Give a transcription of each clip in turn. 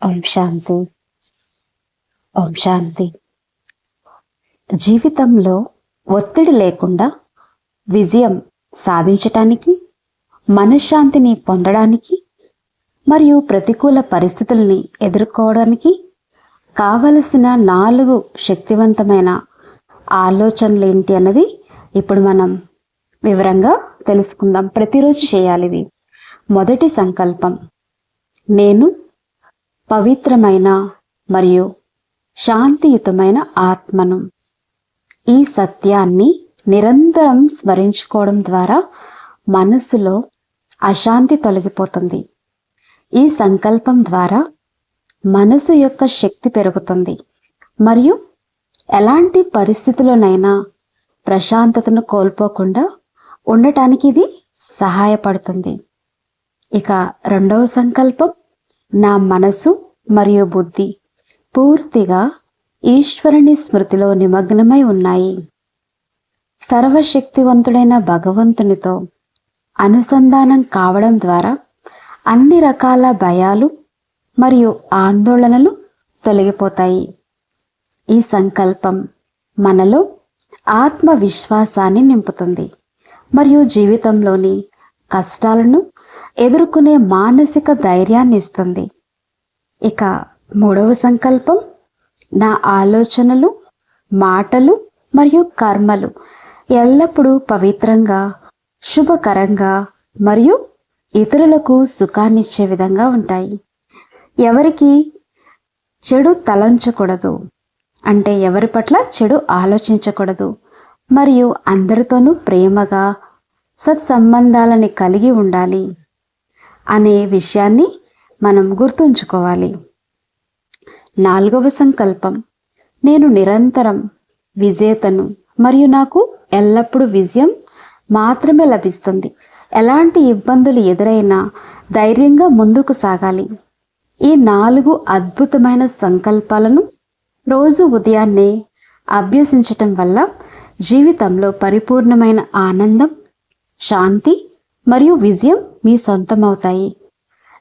ఓం శాంతి. ఓం శాంతి. జీవితంలో ఒత్తిడి లేకుండా విజయం సాధించటానికి, మనశ్శాంతిని పొందడానికి మరియు ప్రతికూల పరిస్థితుల్ని ఎదుర్కోవడానికి కావలసిన 4 శక్తివంతమైన ఆలోచనలు ఏంటి అన్నది ఇప్పుడు మనం వివరంగా తెలుసుకుందాం. ప్రతిరోజు చేయాలి ఇది. మొదటి సంకల్పం, నేను పవిత్రమైన మరియు శాంతియుతమైన ఆత్మను. ఈ సత్యాన్ని నిరంతరం స్మరించుకోవడం ద్వారా మనసులో అశాంతి తొలగిపోతుంది. ఈ సంకల్పం ద్వారా మనసు యొక్క శక్తి పెరుగుతుంది మరియు ఎలాంటి పరిస్థితుల్లోనైనా ప్రశాంతతను కోల్పోకుండా ఉండటానికి ఇది సహాయపడుతుంది. ఇక రెండవ సంకల్పం, నా మనసు మరియు బుద్ధి పూర్తిగా ఈశ్వరుని స్మృతిలో నిమగ్నమై ఉన్నాయి. సర్వశక్తివంతుడైన భగవంతునితో అనుసంధానం కావడం ద్వారా అన్ని రకాల భయాలు మరియు ఆందోళనలు తొలగిపోతాయి. ఈ సంకల్పం మనలో ఆత్మవిశ్వాసాన్ని నింపుతుంది మరియు జీవితంలోని కష్టాలను ఎదుర్కొనే మానసిక ధైర్యాన్ని ఇస్తుంది. ఇక మూడవ సంకల్పం, నా ఆలోచనలు, మాటలు మరియు కర్మలు ఎల్లప్పుడూ పవిత్రంగా, శుభకరంగా మరియు ఇతరులకు సుఖాన్నిచ్చే విధంగా ఉంటాయి. ఎవరికి చెడు తలంచకూడదు, అంటే ఎవరి పట్ల చెడు ఆలోచించకూడదు మరియు అందరితోనూ ప్రేమగా సత్సంబంధాలని కలిగి ఉండాలి అనే విషయాన్ని మనం గుర్తుంచుకోవాలి. 4వ సంకల్పం, నేను నిరంతరం విజేతను మరియు నాకు ఎల్లప్పుడూ విజయం మాత్రమే లభిస్తుంది. ఎలాంటి ఇబ్బందులు ఎదురైనా ధైర్యంగా ముందుకు సాగాలి. ఈ 4 అద్భుతమైన సంకల్పాలను రోజు ఉదయాన్నే అభ్యసించటం వల్ల జీవితంలో పరిపూర్ణమైన ఆనందం, శాంతి మరియు విజయం మీ సొంతమవుతాయి.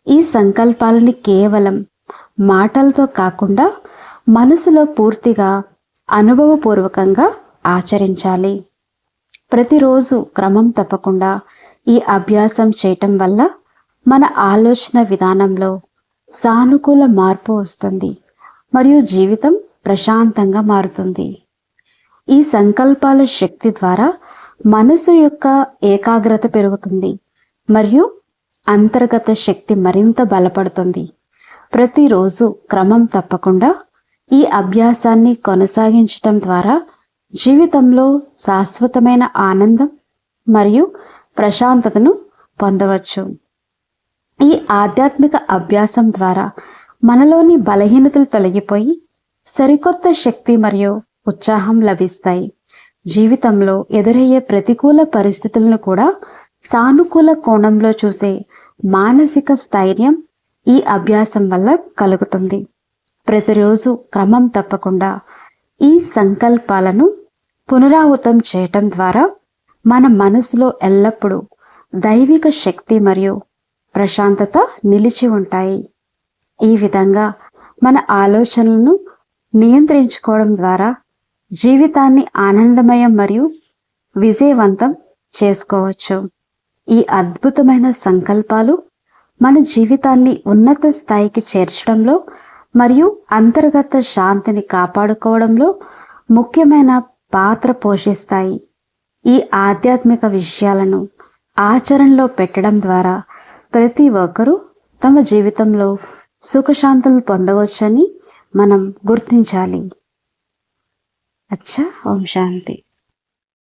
ఈ సంకల్పాలని కేవలం మాటలతో కాకుండా మనసులో పూర్తిగా అనుభవపూర్వకంగా ఆచరించాలి. ప్రతిరోజు క్రమం తప్పకుండా ఈ అభ్యాసం చేయటం వల్ల మన ఆలోచన విధానంలో సానుకూల మార్పు వస్తుంది మరియు జీవితం ప్రశాంతంగా మారుతుంది. ఈ సంకల్పాల శక్తి ద్వారా మనసు యొక్క ఏకాగ్రత పెరుగుతుంది మరియు అంతర్గత శక్తి మరింత బలపడుతుంది. ప్రతిరోజు క్రమం తప్పకుండా ఈ అభ్యాసాన్ని కొనసాగించటం ద్వారా జీవితంలో శాశ్వతమైన ఆనందం మరియు ప్రశాంతతను పొందవచ్చు. ఈ ఆధ్యాత్మిక అభ్యాసం ద్వారా మనలోని బలహీనతలు తొలగిపోయి సరికొత్త శక్తి మరియు ఉత్సాహం లభిస్తాయి. జీవితంలో ఎదురయ్యే ప్రతికూల పరిస్థితులను కూడా సానుకూల కోణంలో చూసే మానసిక స్థైర్యం ఈ అభ్యాసం వల్ల కలుగుతుంది. ప్రతిరోజు క్రమం తప్పకుండా ఈ సంకల్పాలను పునరావృతం చేయటం ద్వారా మన మనసులో ఎల్లప్పుడూ దైవిక శక్తి మరియు ప్రశాంతత నిలిచి ఉంటాయి. ఈ విధంగా మన ఆలోచనలను నియంత్రించుకోవడం ద్వారా జీవితాన్ని ఆనందమయం మరియు విజయవంతం చేసుకోవచ్చు. ఈ అద్భుతమైన సంకల్పాలు మన జీవితాన్ని ఉన్నత స్థాయికి చేర్చడంలో మరియు అంతర్గత శాంతిని కాపాడుకోవడంలో ముఖ్యమైన పాత్ర పోషిస్తాయి. ఈ ఆధ్యాత్మిక విషయాలను ఆచరణలో పెట్టడం ద్వారా ప్రతి ఒక్కరూ తమ జీవితంలో సుఖశాంతులు పొందవచ్చని మనం గుర్తించాలి. అచ్చా. ఓం శాంతి.